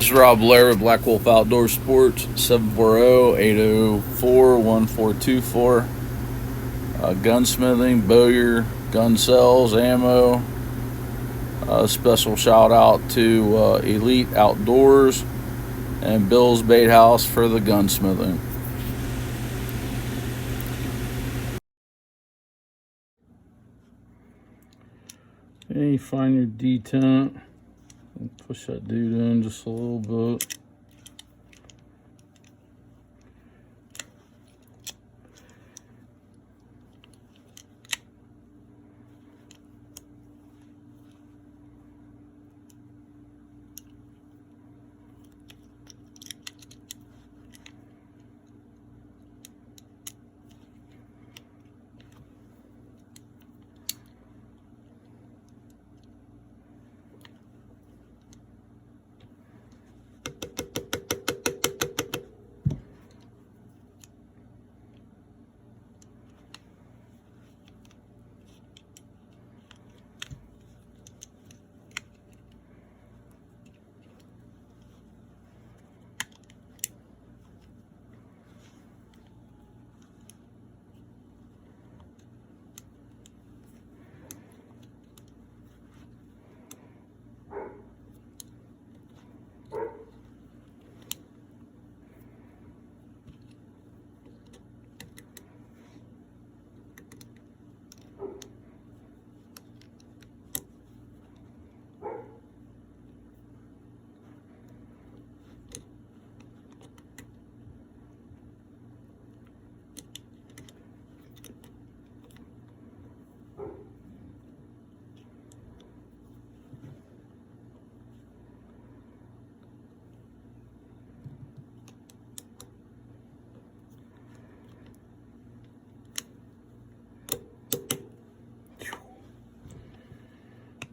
This is Rob Blair with Black Wolf Outdoor Sports, 740-804-1424. Gunsmithing, bowyer, gun sales, ammo. Special shout out to Elite Outdoors and Bill's Bait House for the gunsmithing. And you find your detent and push that dude in just a little bit.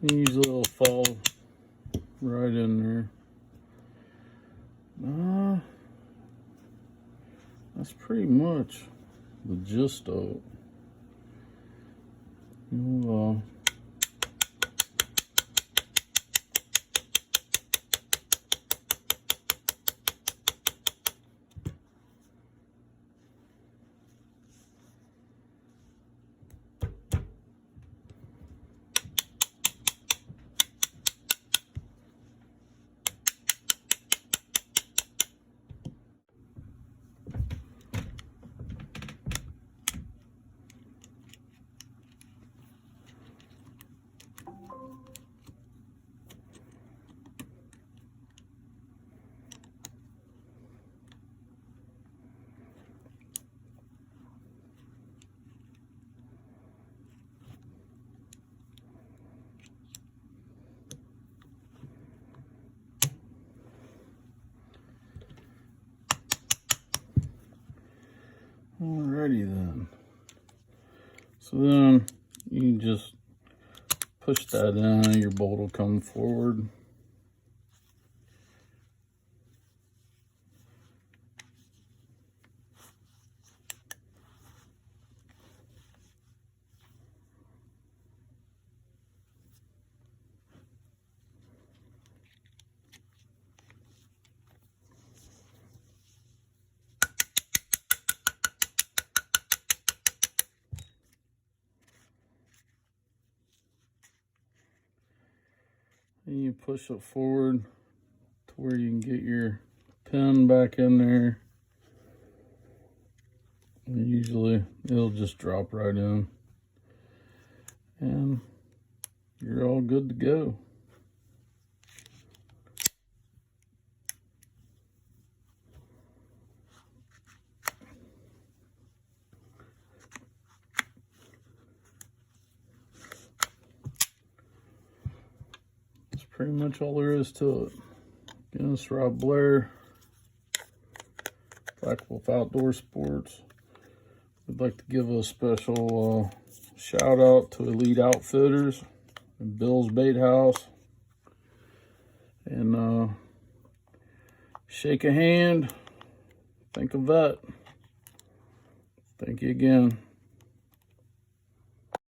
Usually it'll fall right in there. That's pretty much the gist of it. Alrighty then. So then you can just push that in, your bolt will come forward. And you push it forward to where you can get your pin back in there. And usually it'll just drop right in. And you're all good to go. Pretty much all there is to it. Again, it's Rob Blair, Black Wolf Outdoor Sports. I'd like to give a special shout out to Elite Outfitters and Bill's Bait House. And shake a hand, think of that. Thank you again.